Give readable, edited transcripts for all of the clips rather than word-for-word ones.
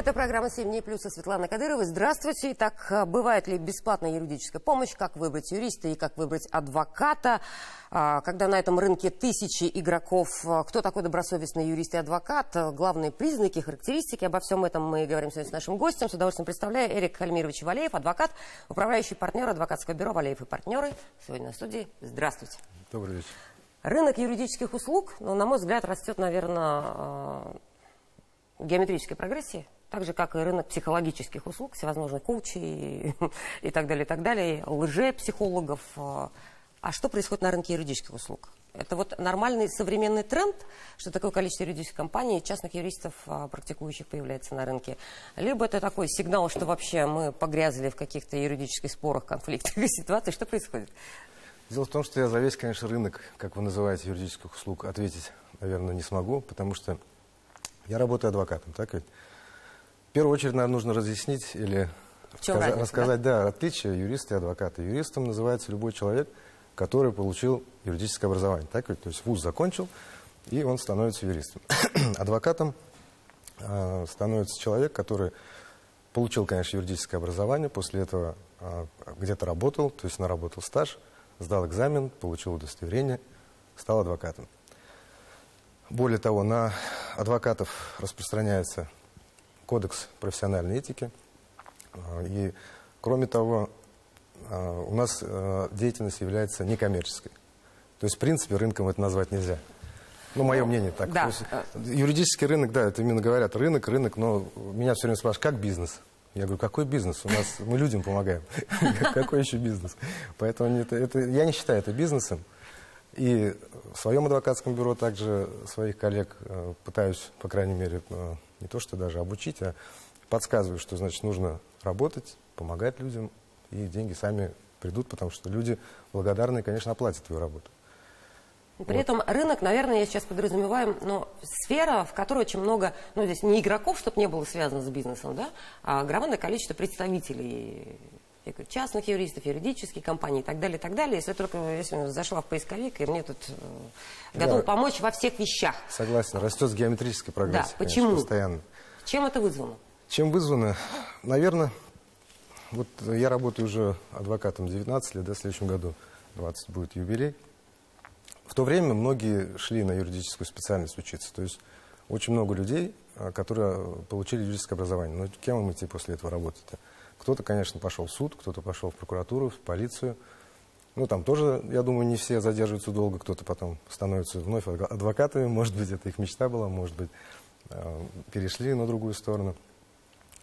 Это программа «7 дней плюс» и Светлана Кадырова. Здравствуйте. Итак, бывает ли бесплатная юридическая помощь? Как выбрать юриста и как выбрать адвоката? Когда на этом рынке тысячи игроков, кто такой добросовестный юрист и адвокат? Главные признаки, характеристики. Обо всем этом мы говорим сегодня с нашим гостем. С удовольствием представляю Эрик Хальмирович Валеев, адвокат, управляющий партнер адвокатского бюро «Валеев и партнеры». Сегодня на студии. Здравствуйте. Добрый вечер. Рынок юридических услуг, на мой взгляд, растет, наверное, в геометрической прогрессии. Так же, как и рынок психологических услуг, всевозможных коучей и так далее, лже-психологов. А что происходит на рынке юридических услуг? Это вот нормальный современный тренд, что такое количество юридических компаний, частных юристов, практикующих, появляется на рынке. Либо это такой сигнал, что вообще мы погрязли в каких-то юридических спорах, конфликтах и ситуациях. Что происходит? Дело в том, что я за весь, конечно, рынок, как вы называете, юридических услуг, ответить, наверное, не смогу, потому что я работаю адвокатом, так ведь? В первую очередь, наверное, нужно разъяснить или рассказать, да, отличие юриста и адвоката. Юристом называется любой человек, который получил юридическое образование, так ведь? То есть вуз закончил, и он становится юристом. Адвокатом становится человек, который получил, конечно, юридическое образование, после этого где-то работал, то есть наработал стаж, сдал экзамен, получил удостоверение, стал адвокатом. Более того, на адвокатов распространяется кодекс профессиональной этики. И, кроме того, у нас деятельность является некоммерческой. То есть, в принципе, рынком это назвать нельзя. Ну, мое мнение так. Да. Есть, юридический рынок, да, это именно говорят рынок, но меня все время спрашивают, как бизнес? Я говорю, какой бизнес? У нас мы людям помогаем. Какой еще бизнес? Поэтому я не считаю это бизнесом. И в своем адвокатском бюро также своих коллег пытаюсь, по крайней мере, не то что даже обучить, а подсказываю, что, значит, нужно работать, помогать людям, и деньги сами придут, потому что люди благодарные, конечно, оплатят твою работу. При этом рынок, наверное, я сейчас подразумеваю, но сфера, в которой очень много, здесь не игроков, чтобы не было связано с бизнесом, да, а огромное количество представителей частных юристов, юридических компаний и так далее, и так далее. Если зашла в поисковик, и мне тут готовы помочь во всех вещах. Согласен, растет с геометрической прогрессией. Да, почему? Конечно, постоянно. Чем это вызвано? Чем вызвано? Наверное, вот я работаю уже адвокатом 19 лет, да, в следующем году 20 будет юбилей. В то время многие шли на юридическую специальность учиться. То есть очень много людей, которые получили юридическое образование. Но кем им идти после этого работать-то? Кто-то, конечно, пошел в суд, кто-то пошел в прокуратуру, в полицию. Ну, там тоже, я думаю, не все задерживаются долго, кто-то потом становится вновь адвокатами. Может быть, это их мечта была, может быть, перешли на другую сторону.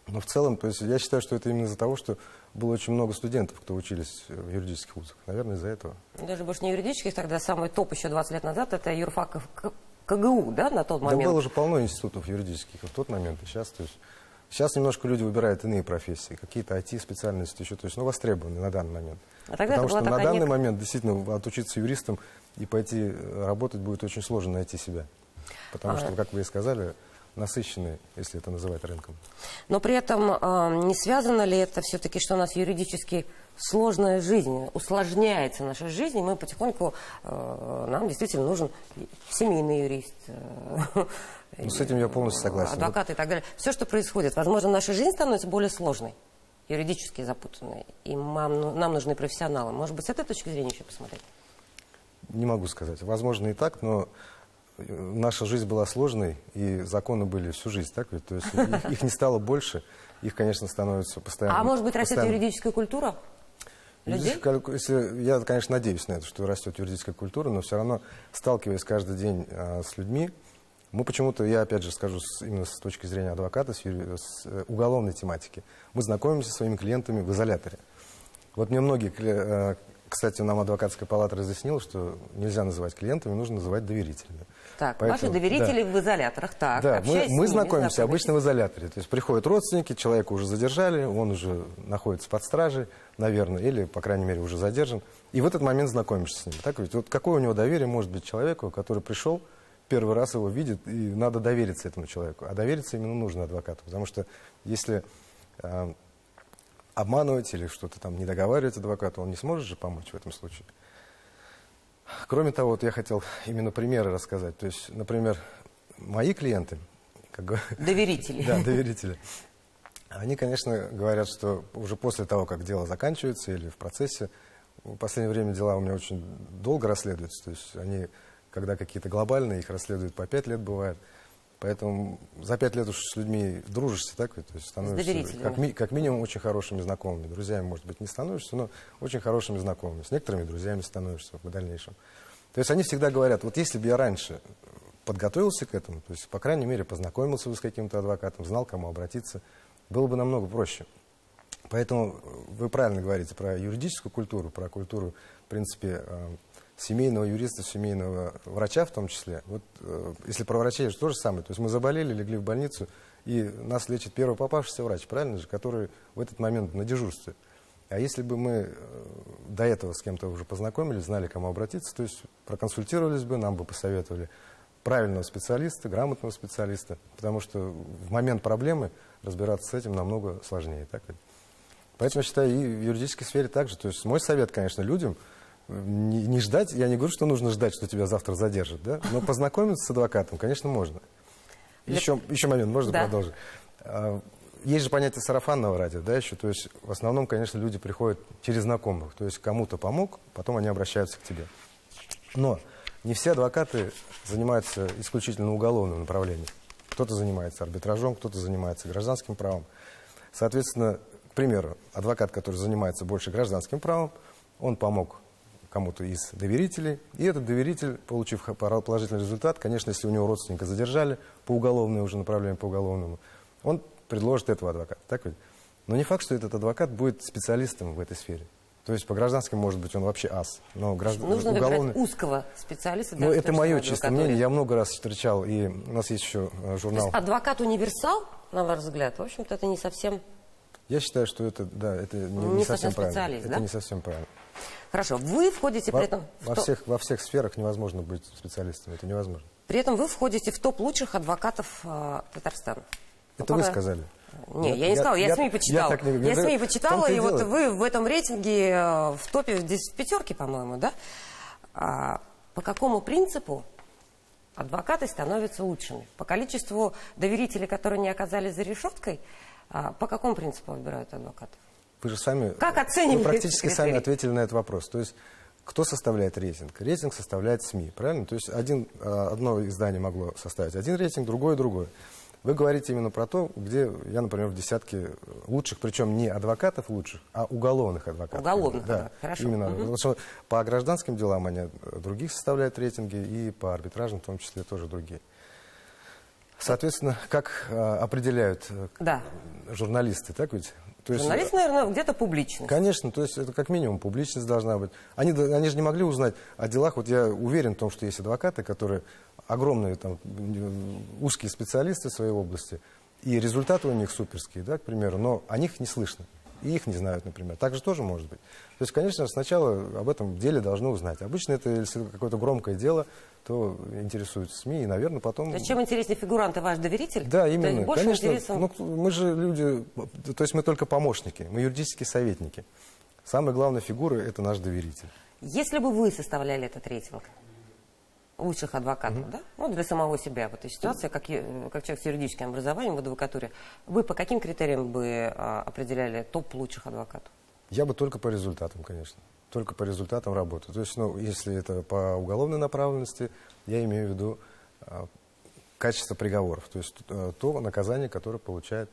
Но в целом, то есть я считаю, что это именно из-за того, что было очень много студентов, кто учились в юридических вузах. Наверное, из-за этого. Даже больше не юридических, тогда самый топ еще 20 лет назад, это юрфак КГУ, да, на тот момент? Да, было уже полно институтов юридических в тот момент. И сейчас, то есть, сейчас немножко люди выбирают иные профессии, какие-то IT-специальности еще, то есть, востребованы на данный момент. Потому что на данный момент действительно отучиться юристом и пойти работать будет очень сложно найти себя. Потому что, как вы и сказали, насыщенный, если это называть рынком. Но при этом не связано ли это все-таки, что у нас юридически сложная жизнь, усложняется наша жизнь, и мы потихоньку, нам действительно нужен семейный юрист, с этим я полностью согласен. Адвокат и так далее. Все, что происходит, возможно, наша жизнь становится более сложной, юридически запутанной, и нам нужны профессионалы. Может быть, с этой точки зрения еще посмотреть? Не могу сказать. Возможно и так, но наша жизнь была сложной, и законы были всю жизнь, так ведь? То есть их не стало больше, их, конечно, становится постоянно. А может быть, растет юридическая культура людей? Я, конечно, надеюсь на это, что растет юридическая культура, но все равно, сталкиваясь каждый день с людьми, мы почему-то, я опять же скажу, именно с точки зрения адвоката, с уголовной тематики, мы знакомимся со своими клиентами в изоляторе. Вот мне многие... Кстати, нам адвокатская палата разъяснила, что нельзя называть клиентами, нужно называть доверителями. Так, поэтому, ваши доверители в изоляторах, так, да, мы знакомимся обычно в изоляторе. То есть приходят родственники, человека уже задержали, он уже находится под стражей, наверное, или, по крайней мере, уже задержан. И в этот момент знакомишься с ним. Так ведь? Вот какое у него доверие может быть человеку, который пришел, первый раз его видит, и надо довериться этому человеку. А довериться именно нужно адвокату. Потому что если... обманывать или что-то там не договаривать адвокату, он не сможет же помочь в этом случае. Кроме того, вот я хотел именно примеры рассказать. То есть, например, мои клиенты... Доверители. Да, доверители. Они, конечно, говорят, что уже после того, как дело заканчивается или в процессе, в последнее время дела у меня очень долго расследуются. То есть они, когда какие-то глобальные, их расследуют по 5 лет бывает. Поэтому за 5 лет уж с людьми дружишься, так ведь? То есть становишься как минимум очень хорошими знакомыми. Друзьями, может быть, не становишься, но очень хорошими знакомыми. С некоторыми друзьями становишься в дальнейшем. То есть они всегда говорят, вот если бы я раньше подготовился к этому, то есть, по крайней мере, познакомился бы с каким-то адвокатом, знал, к кому обратиться, было бы намного проще. Поэтому вы правильно говорите про юридическую культуру, про культуру, в принципе, семейного юриста, семейного врача в том числе. Вот если про врачей, это то же самое. То есть мы заболели, легли в больницу, и нас лечит первый попавшийся врач, правильно же, который в этот момент на дежурстве. А если бы мы до этого с кем-то уже познакомились, знали, к кому обратиться, то есть проконсультировались бы, нам бы посоветовали правильного специалиста, грамотного специалиста, потому что в момент проблемы разбираться с этим намного сложнее. Так ведь? Поэтому я считаю, и в юридической сфере также. То есть мой совет, конечно, людям не ждать, я не говорю, что нужно ждать, что тебя завтра задержат, да? Но познакомиться с адвокатом, конечно, можно. Еще момент, можно продолжить? Есть же понятие сарафанного радио, да, еще, то есть в основном, конечно, люди приходят через знакомых, то есть кому-то помог, потом они обращаются к тебе. Но не все адвокаты занимаются исключительно уголовным направлением. Кто-то занимается арбитражом, кто-то занимается гражданским правом. Соответственно, к примеру, адвокат, который занимается больше гражданским правом, он помог кому-то из доверителей, и этот доверитель, получив положительный результат, конечно, если у него родственника задержали по уголовному уже направлению, по уголовному, он предложит этого адвоката. Так ведь? Но не факт, что этот адвокат будет специалистом в этой сфере. То есть по гражданским, может быть, он вообще ас. Но нужно выбирать узкого специалиста. Ну, это мое чистое мнение. Я много раз встречал, и у нас есть еще журнал. То есть адвокат-универсал, на ваш взгляд, в общем-то, это не совсем... Я считаю, что это, да, это не совсем правильно. Да? Это не совсем правильно. Хорошо. Вы входите при этом... Во всех сферах невозможно быть специалистом. Это невозможно. При этом вы входите в топ лучших адвокатов Татарстана. Это вы сказали. Не, я не сказала, я СМИ почитала. Я СМИ почитала, и вот вы в этом рейтинге в топе, здесь в пятерке, по-моему, да? По какому принципу адвокаты становятся лучшими? По количеству доверителей, которые не оказались за решеткой? По какому принципу выбирают адвокатов? Вы же сами... Как оцениваете? Вы практически сами ответили на этот вопрос. То есть, кто составляет рейтинг? Рейтинг составляет СМИ, правильно? То есть, одно издание могло составить один рейтинг, другое. Вы говорите именно про то, где я, например, в десятке лучших, причем не адвокатов лучших, а уголовных адвокатов. Уголовных, да, хорошо. Именно. Потому что по гражданским делам они других составляют рейтинги, и по арбитражным в том числе тоже другие. Соответственно, как определяют журналисты, так ведь? То есть, журналист, наверное, где-то публичность. Конечно, то есть это как минимум публичность должна быть. Они же не могли узнать о делах. Вот я уверен в том, что есть адвокаты, которые огромные там, узкие специалисты в своей области, и результаты у них суперские, да, к примеру, но о них не слышно. И их не знают, например. Так же тоже может быть. То есть, конечно, сначала об этом деле должны узнать. Обычно это, если какое-то громкое дело, то интересуют СМИ, и, наверное, потом... То есть, чем интереснее фигурант и ваш доверитель, да, именно. то есть больше конечно, интересом... мы же люди, то есть мы только помощники, мы юридические советники. Самая главная фигура – это наш доверитель. Если бы вы составляли этот рейтинг лучших адвокатов, да? Ну, для самого себя в этой ситуации, как человек с юридическим образованием в адвокатуре, вы по каким критериям бы определяли топ лучших адвокатов? Я бы только по результатам, конечно. Только по результатам работы. То есть, ну, если это по уголовной направленности, я имею в виду качество приговоров. То есть то наказание, которое получает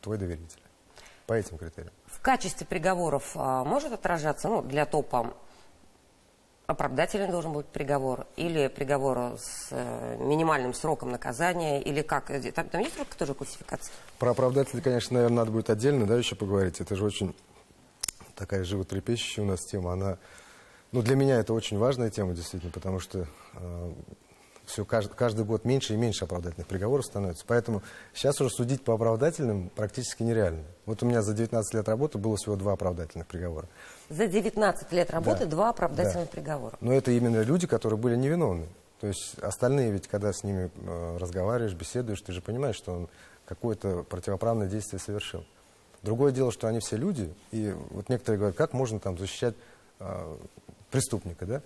твой доверитель. По этим критериям. В качестве приговоров может отражаться, ну, для топа, оправдательный должен быть приговор, или приговор с минимальным сроком наказания, или как? Там есть тоже классификация? Про оправдателей, конечно, наверное, надо будет отдельно, да, еще поговорить. Это же очень такая животрепещущая у нас тема. Она, ну, для меня это очень важная тема, действительно, потому что каждый год меньше и меньше оправдательных приговоров становится. Поэтому сейчас уже судить по оправдательным практически нереально. Вот у меня за 19 лет работы было всего 2 оправдательных приговора. За 19 лет работы 2 оправдательных приговора. Но это именно люди, которые были невиновны. То есть остальные, ведь когда с ними разговариваешь, беседуешь, ты же понимаешь, что он какое-то противоправное действие совершил. Другое дело, что они все люди, и вот некоторые говорят, как можно там защищать преступника, да?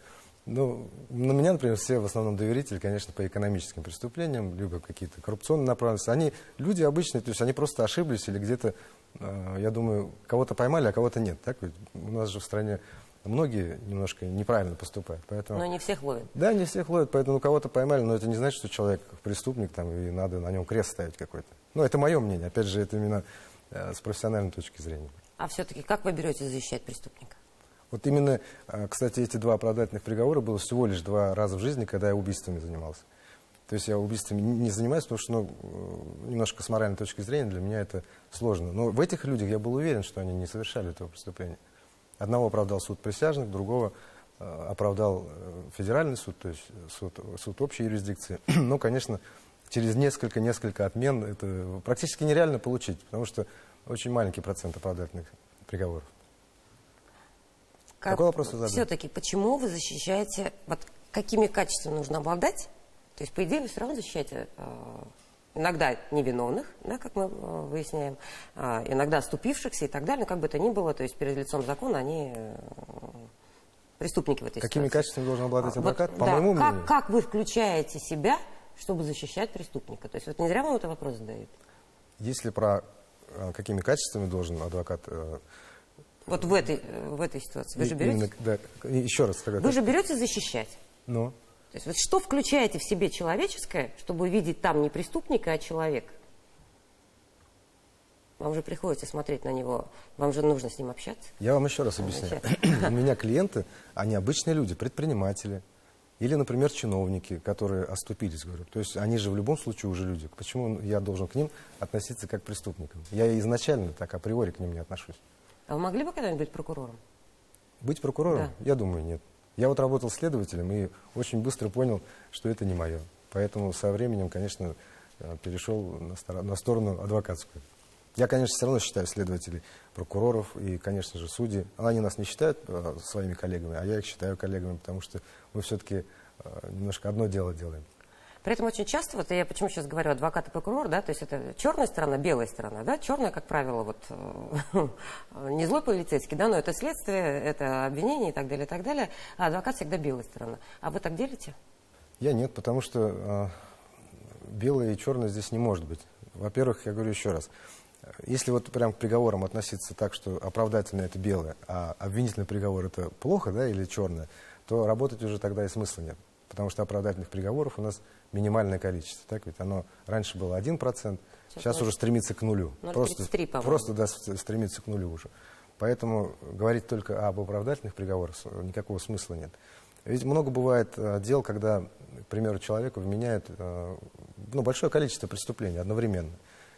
Ну, на меня, например, все в основном доверители, конечно, по экономическим преступлениям, либо какие-то коррупционные направленности. Они люди обычные, то есть они просто ошиблись или где-то, я думаю, кого-то поймали, а кого-то нет. Так ведь у нас же в стране многие немножко неправильно поступают. Поэтому... Но не всех ловят. Да, не всех ловят, поэтому кого-то поймали, но это не значит, что человек преступник, там, и надо на нем крест ставить какой-то. Ну, это мое мнение, опять же, это именно с профессиональной точки зрения. А все-таки как вы берете защищать преступника? Вот именно, кстати, эти 2 оправдательных приговора было всего лишь 2 раза в жизни, когда я убийствами занимался. То есть я убийствами не занимаюсь, потому что, немножко с моральной точки зрения для меня это сложно. Но в этих людях я был уверен, что они не совершали этого преступления. Одного оправдал суд присяжных, другого оправдал федеральный суд, то есть суд общей юрисдикции. Но, конечно, через несколько отмен это практически нереально получить, потому что очень маленький процент оправдательных приговоров. Какой вопрос вы задали? Все-таки, почему вы защищаете, вот какими качествами нужно обладать? То есть, по идее, вы все равно защищаете иногда невиновных, да, как мы выясняем, иногда оступившихся и так далее, но как бы то ни было, то есть перед лицом закона они преступники в этой Какими ситуации. качествами должен обладать адвокат? Вот, по да, моему мнению. как вы включаете себя, чтобы защищать преступника? То есть вот не зря вам этот вопрос задают. Если про какими качествами должен адвокат... Вот в этой ситуации вы же берете... Да, еще раз. Вы же берете защищать. Ну? То есть вот что включаете в себе человеческое, чтобы увидеть там не преступника, а человека? Вам же приходится смотреть на него, вам же нужно с ним общаться. Я вам еще раз объясняю. У меня клиенты, они обычные люди, предприниматели. Или, например, чиновники, которые оступились, говорю. То есть они же в любом случае уже люди. Почему я должен к ним относиться как к преступникам? Я изначально так априори к ним не отношусь. А вы могли бы когда-нибудь быть прокурором? Быть прокурором? Да. Я думаю, нет. Я вот работал следователем и очень быстро понял, что это не мое. Поэтому со временем, конечно, перешел на сторону адвокатскую. Я, конечно, все равно считаю следователей прокуроров и, конечно же, судей. Они нас не считают своими коллегами, а я их считаю коллегами, потому что мы все-таки немножко одно дело делаем. При этом очень часто, вот я почему сейчас говорю адвокат и прокурор, да, то есть это черная сторона, белая сторона, да, черная, как правило, вот не злой полицейский, да, но это следствие, это обвинение и так далее, а адвокат всегда белая сторона. А вы так делите? Я нет, потому что белое и черное здесь не может быть. Во-первых, я говорю еще раз, если вот прям к приговорам относиться так, что оправдательное это белое, а обвинительный приговор это плохо, да, или черное, то работать уже тогда и смысла нет. Потому что оправдательных приговоров у нас минимальное количество. Так ведь оно раньше было 1%, сейчас уже стремится к нулю. 0,33, по-моему. Просто да, стремится к нулю уже. Поэтому говорить только об оправдательных приговорах никакого смысла нет. Ведь много бывает дел, когда, к примеру, человеку вменяют большое количество преступлений одновременно.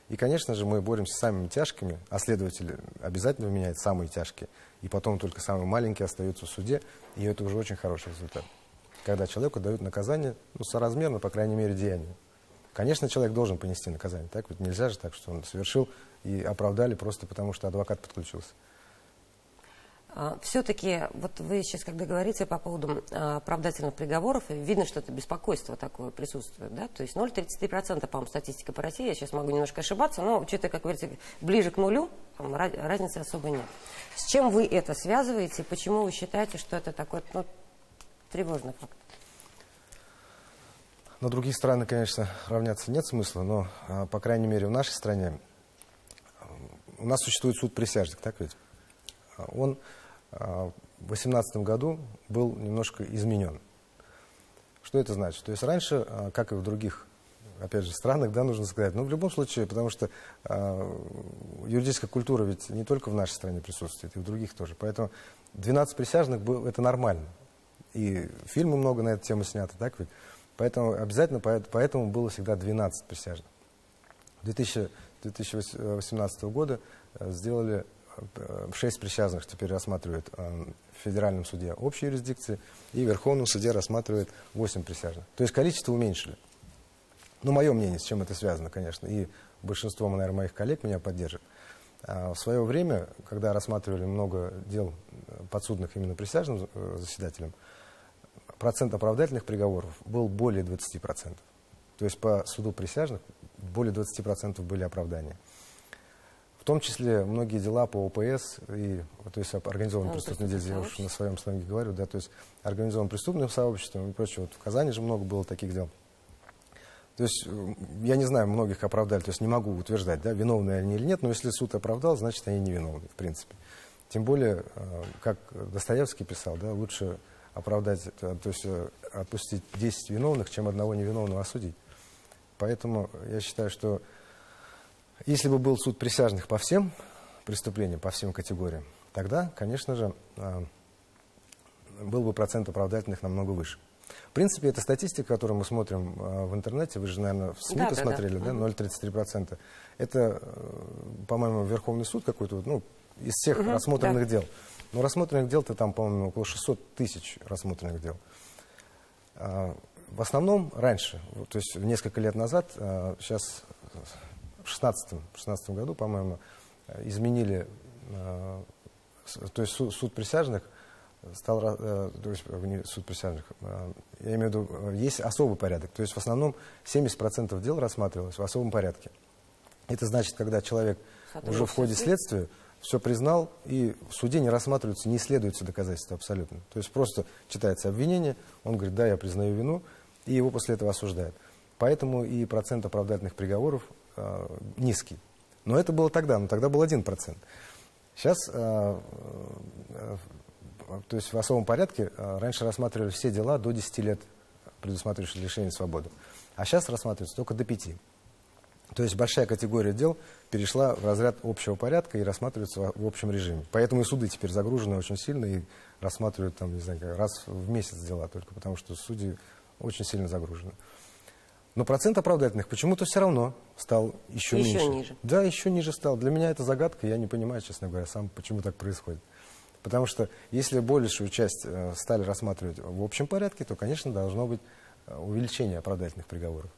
И, конечно же, мы боремся с самыми тяжкими, а следователь обязательно вменяет самые тяжкие. И потом только самые маленькие остаются в суде, и это уже очень хороший результат. Когда человеку дают наказание, соразмерно, по крайней мере, деянию. Конечно, человек должен понести наказание. Так ведь нельзя же так, что он совершил и оправдали просто потому, что адвокат подключился. Все-таки, вот вы сейчас, когда говорите по поводу оправдательных приговоров, видно, что это беспокойство такое присутствует, да? То есть 0,33%, по-моему, статистика по России, я сейчас могу немножко ошибаться, но учитывая, как говорится, ближе к нулю, там, разницы особо нет. С чем вы это связываете, почему вы считаете, что это такой, тревожный факт? На другие страны, конечно, равняться нет смысла, но, по крайней мере, в нашей стране у нас существует суд присяжных, так ведь? Он в 2018 году был немножко изменен. Что это значит? То есть раньше, как и в других, опять же, странах, да, нужно сказать, но в любом случае, потому что юридическая культура ведь не только в нашей стране присутствует, и в других тоже. Поэтому 12 присяжных это нормально. И фильмы много на эту тему сняты, так ведь? Поэтому обязательно, поэтому было всегда 12 присяжных. 2018 года сделали 6 присяжных, теперь рассматривают в Федеральном суде общей юрисдикции, и в Верховном суде рассматривают 8 присяжных. То есть количество уменьшили. Ну, мое мнение, с чем это связано, конечно, и большинство, наверное, моих коллег меня поддержат. В свое время, когда рассматривали много дел подсудных именно присяжным заседателям, процент оправдательных приговоров был более 20%. То есть по суду присяжных более 20% были оправдания. В том числе многие дела по ОПС, и, то есть организованной преступной деятельности, я уж на своем сленге говорю, да, то есть организованным преступным сообществом и прочее. Вот в Казани же много было таких дел. То есть я не знаю, многих оправдали, то есть не могу утверждать, да, виновны они или нет, но если суд оправдал, значит они невиновны, в принципе. Тем более, как Достоевский писал, да, лучше оправдать, то есть отпустить 10 виновных, чем одного невиновного осудить. Поэтому я считаю, что если бы был суд присяжных по всем преступлениям, по всем категориям, тогда, конечно же, был бы процент оправдательных намного выше. В принципе, это статистика, которую мы смотрим в интернете, вы же, наверное, в СМИ-то смотрели, да, 0,33%. Это, по-моему, Верховный суд какой-то, ну, из всех рассмотренных дел. Но рассмотренных дел-то там, по-моему, около 600 тысяч рассмотренных дел. В основном раньше, то есть несколько лет назад, сейчас в 2016 году, по-моему, изменили, то есть суд присяжных стал, то есть не суд присяжных, я имею в виду, есть особый порядок. То есть в основном 70% дел рассматривалось в особом порядке. Это значит, когда человек уже в ходе следствия все признал, и в суде не рассматриваются, не исследуются доказательства абсолютно. То есть просто читается обвинение, он говорит, да, я признаю вину, и его после этого осуждают. Поэтому и процент оправдательных приговоров низкий. Но это было тогда, но тогда был 1%. Сейчас, то есть в особом порядке, раньше рассматривали все дела до 10 лет, предусматривающие лишение свободы. А сейчас рассматриваются только до 5. То есть большая категория дел перешла в разряд общего порядка и рассматривается в общем режиме. Поэтому и суды теперь загружены очень сильно и рассматривают там, не знаю, раз в месяц дела только, потому что судьи очень сильно загружены. Но процент оправдательных почему-то все равно стал еще меньше. Ниже. Да, еще ниже стал. Для меня это загадка, я не понимаю, честно говоря, сам, почему так происходит. Потому что если большую часть стали рассматривать в общем порядке, то, конечно, должно быть увеличение оправдательных приговоров.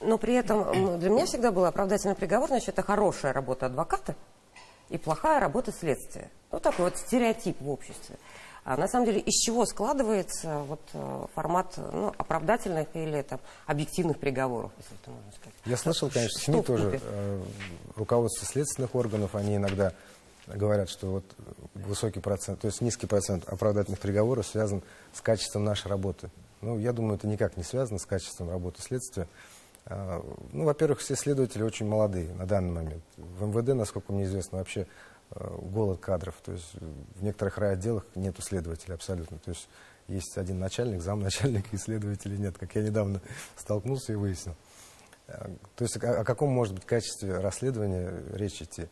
Но при этом для меня всегда был оправдательный приговор, значит, это хорошая работа адвоката и плохая работа следствия. Вот такой вот стереотип в обществе. А на самом деле из чего складывается вот формат оправдательных или там, объективных приговоров, если это можно сказать? Я слышал, конечно, СМИ тоже, руководство следственных органов, они иногда говорят, что вот высокий процент, то есть низкий процент оправдательных приговоров связан с качеством нашей работы. Ну, я думаю, это никак не связано с качеством работы следствия. Ну, во-первых, все следователи очень молодые на данный момент. В МВД, насколько мне известно, вообще голод кадров. То есть в некоторых райотделах нету следователей абсолютно. То есть есть один начальник, замначальник, и следователей нет. Как я недавно столкнулся и выяснил. То есть о каком может быть качестве расследования речь идти?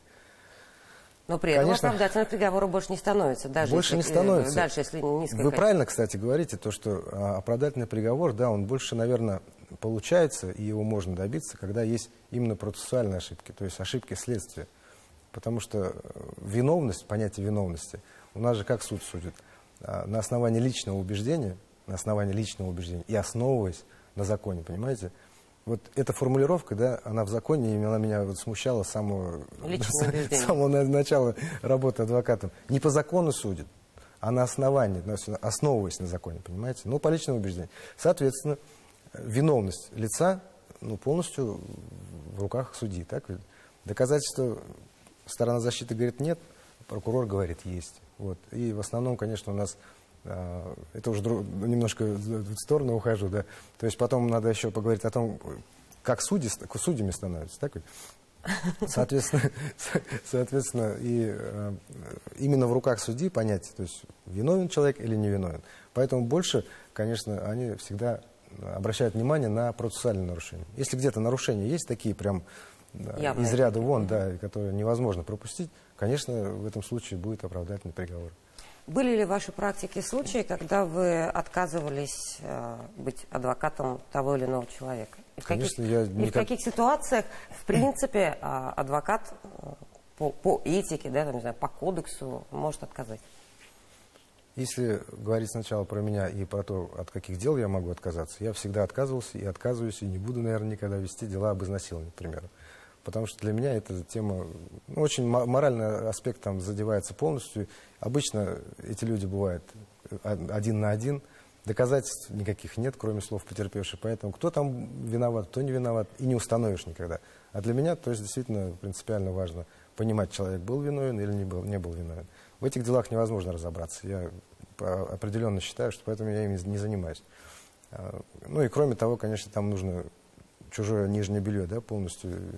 Но при этом оправдательных приговоров больше не становится. Даже больше если, не становится. Дальше, если низкое Вы правильно, кстати, говорите, то, что оправдательный приговор, да, он больше, наверное, получается, и его можно добиться, когда есть именно процессуальные ошибки, то есть ошибки следствия. Потому что виновность, понятие виновности, у нас же как суд судит? На основании личного убеждения, и основываясь на законе, понимаете? Вот эта формулировка, да, она в законе, и она меня вот смущала с самого начала работы адвокатом. Не по закону судит, а на основании, основываясь на законе, понимаете? Ну, по личному убеждению. Соответственно, виновность лица полностью в руках судьи. Так? Доказательства сторона защиты говорит нет, прокурор говорит есть. Вот. И в основном, конечно, у нас, это уже немножко в сторону ухожу, да, то есть потом надо еще поговорить о том, как судьями становятся. Так? Соответственно, и именно в руках судьи понятие, то есть виновен человек или не виновен. Поэтому больше, конечно, они всегда обращают внимание на процессуальные нарушения. Если где-то нарушения есть такие прям из ряда вон, да, которые невозможно пропустить, конечно, в этом случае будет оправдательный приговор. Были ли в вашей практике случаи, когда вы отказывались быть адвокатом того или иного человека? Конечно, в каких ситуациях, в принципе, адвокат по этике, да, там, не знаю, по кодексу может отказать? Если говорить сначала про меня и про то, от каких дел я могу отказаться, я всегда отказывался и отказываюсь, и не буду, наверное, никогда вести дела об изнасиловании, к примеру. Потому что для меня эта тема, очень моральный аспект там задевается полностью. Обычно эти люди бывают один на один, Доказательств никаких нет, кроме слов потерпевшей. Поэтому кто там виноват, кто не виноват, и не установишь никогда. А для меня, то есть, действительно принципиально важно понимать, человек был виновен или не был виновен. В этих делах невозможно разобраться. Я определенно считаю, что поэтому я ими не занимаюсь. Ну и кроме того, конечно, там нужно чужое нижнее белье, да, полностью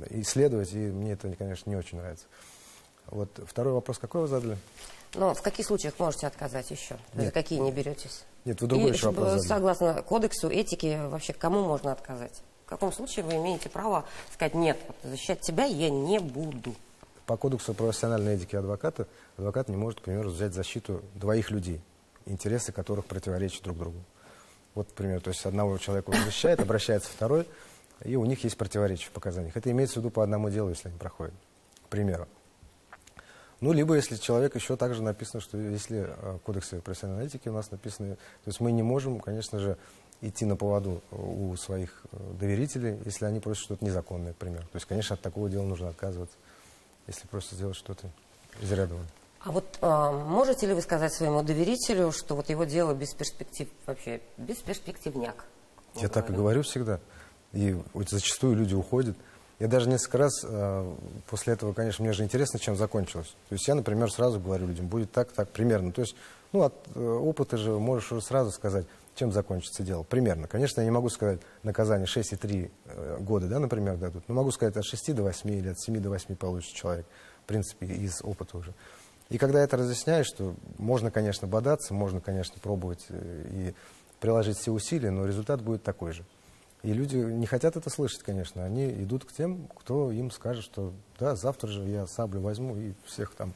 исследовать, и мне это, конечно, не очень нравится. Вот второй вопрос, какой вы задали? Но в каких случаях можете отказать еще? За какие не беретесь? Нет, вы другой еще вопрос задали. Согласно кодексу этики, вообще кому можно отказать? В каком случае вы имеете право сказать, нет, вот, защищать тебя я не буду? По кодексу профессиональной этики адвокат не может, к примеру, взять защиту двоих людей, интересы которых противоречат друг другу. Вот, например, то есть одного человека он защищает, обращается второй, и у них есть противоречия в показаниях. Это имеется в виду по одному делу, если они проходят, к примеру. Ну, либо если человек еще также написано, что если в кодексе профессиональной этики у нас написано, то есть мы не можем, конечно же, идти на поводу у своих доверителей, если они просят что-то незаконное, к примеру. То есть, конечно, от такого дела нужно отказываться, если просто сделать что-то из ряда вон. А вот можете ли вы сказать своему доверителю, что вот его дело без перспектив, вообще бесперспективняк? Я так и говорю всегда. И вот зачастую люди уходят. Я даже несколько раз после этого, конечно, мне же интересно, чем закончилось. То есть я, например, сразу говорю людям, будет так, так, примерно. То есть, ну, от опыта же можешь уже сразу сказать, чем закончится дело. Примерно. Конечно, я не могу сказать наказание 6,3 года, да, например, дадут. Но могу сказать от 6 до 8 или от 7 до 8 получит человек. В принципе, из опыта уже. И когда это разъясняешь, что можно, конечно, бодаться, можно, конечно, пробовать и приложить все усилия, но результат будет такой же. И люди не хотят это слышать, конечно. Они идут к тем, кто им скажет, что да, завтра же я саблю возьму и всех там,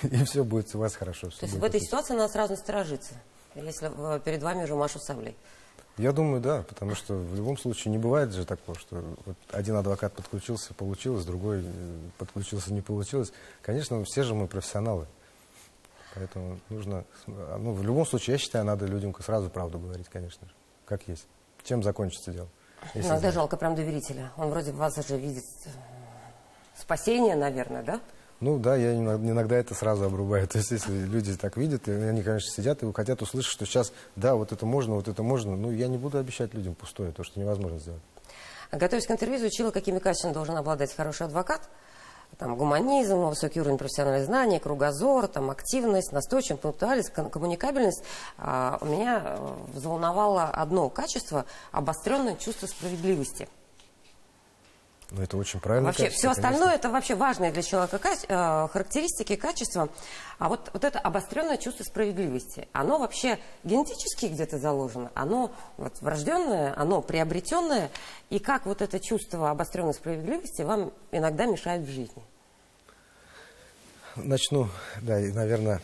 и все будет у вас хорошо. То есть в этой ситуации надо сразу насторожиться, если перед вами уже машу саблей? Я думаю, да, потому что в любом случае не бывает же такого, что вот один адвокат подключился, получилось, другой подключился, не получилось. Конечно, все же мы профессионалы, поэтому нужно, ну, в любом случае, я считаю, надо людям сразу правду говорить, конечно же, как есть. Чем закончится дело? Иногда жалко прям доверителя. Он вроде в вас уже видит спасение, наверное, да? Ну да, я иногда это сразу обрубаю. То есть если люди так видят, и они, конечно, сидят и хотят услышать, что сейчас, да, вот это можно, ну я не буду обещать людям пустое, то, что невозможно сделать. Готовясь к интервью, изучила, какими качествами должен обладать хороший адвокат. Там гуманизм, высокий уровень профессиональных знаний, кругозор, там, активность, настойчивость, пунктуальность, коммуникабельность. У меня взволновало одно качество – обостренное чувство справедливости. Ну, это очень правильно. Вообще, все остальное – это вообще важные для человека характеристики, качества. А вот это обостренное чувство справедливости, оно вообще генетически где-то заложено, оно вот врожденное, оно приобретенное. И как вот это чувство обостренной справедливости вам иногда мешает в жизни? Начну, да, и, наверное,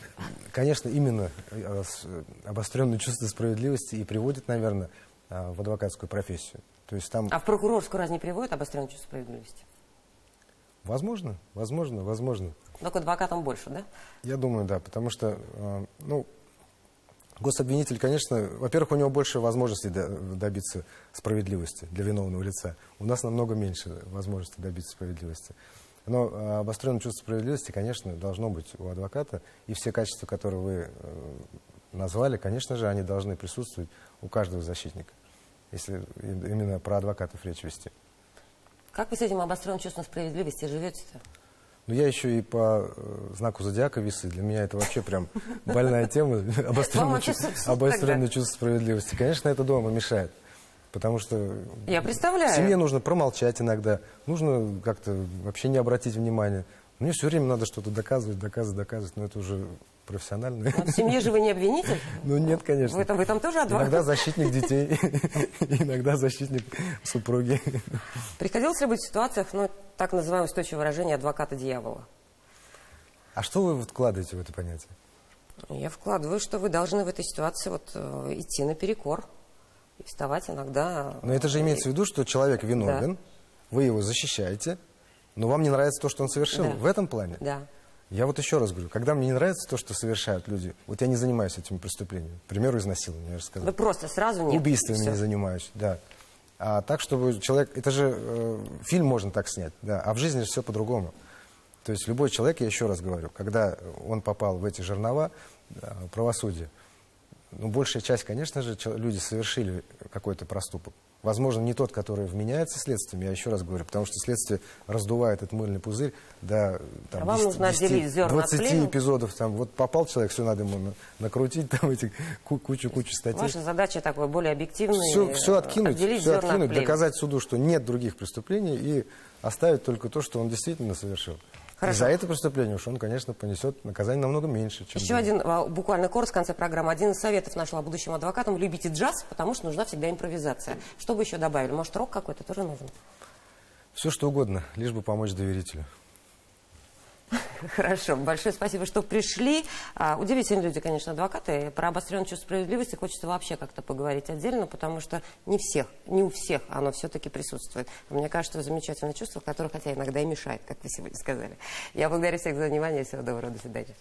конечно, именно обостренное чувство справедливости и приводит, наверное, в адвокатскую профессию. То есть там... А в прокурорскую раз не приводит обостренное чувство справедливости? Возможно. Но к адвокатам больше, да? Я думаю, да, потому что, ну, гособвинитель, конечно, во-первых, у него больше возможностей добиться справедливости для виновного лица. У нас намного меньше возможностей добиться справедливости. Но обостренное чувство справедливости, конечно, должно быть у адвоката. И все качества, которые вы назвали, конечно же, они должны присутствовать у каждого защитника, если именно про адвокатов речь вести. Как вы с этим обостренным чувством справедливости живете-то? Ну, я еще и по знаку зодиака весы. Для меня это вообще прям больная тема. Обостренное чувство справедливости. Конечно, это дома мешает. Потому что я представляю. В семье нужно промолчать иногда. Нужно как-то вообще не обратить внимания. Мне все время надо что-то доказывать. Но это уже профессионально. В семье же вы не обвинитель? Ну, нет, конечно. Вы там тоже адвокат? Иногда защитник детей, иногда защитник супруги. Приходилось ли быть в ситуациях, ну, так называемое устойчивое выражение адвоката дьявола? А что вы вкладываете в это понятие? Я вкладываю, что вы должны в этой ситуации вот идти наперекор и вставать иногда... Но это же имеется в виду, что человек виновен, вы его защищаете, но вам не нравится то, что он совершил. В этом плане? Да. Я вот еще раз говорю, когда мне не нравится то, что совершают люди, вот я не занимаюсь этими преступлениями. К примеру, изнасилование, я же сказал. Вы просто сразу нет. Убийствами не занимаюсь, да. А так, чтобы человек... Это же фильм можно так снять, да, а в жизни же все по-другому. То есть любой человек, я еще раз говорю, когда он попал в эти жернова правосудия, Ну, большая часть, конечно же, люди совершили какой-то проступок. Возможно, не тот, который вменяется следствием, я еще раз говорю, потому что следствие раздувает этот мыльный пузырь до там, вам 10, нужно отделить зерна от 20 плевел. эпизодов. Там, вот попал человек, все надо ему накрутить, там эти кучу статей. Ваша задача такой более объективная. Все откинуть, плевел. доказать суду, что нет других преступлений, и оставить только то, что он действительно совершил. Хорошо. И за это преступление уж он, конечно, понесет наказание намного меньше, чем... Еще один, буквально коротко, в конце программы, один из советов нашла будущим адвокатам: любите джаз, потому что нужна всегда импровизация. Что бы еще добавили? Может, рок какой-то тоже нужен? Все что угодно, лишь бы помочь доверителю. Хорошо, большое спасибо, что пришли. Удивительные люди, конечно, адвокаты. Про обостренное чувство справедливости хочется вообще как-то поговорить отдельно, потому что не у всех оно все-таки присутствует. Мне кажется, это замечательное чувство, которое, хотя иногда и мешает, как вы сегодня сказали. Я благодарю всех за внимание. Всего доброго, до свидания.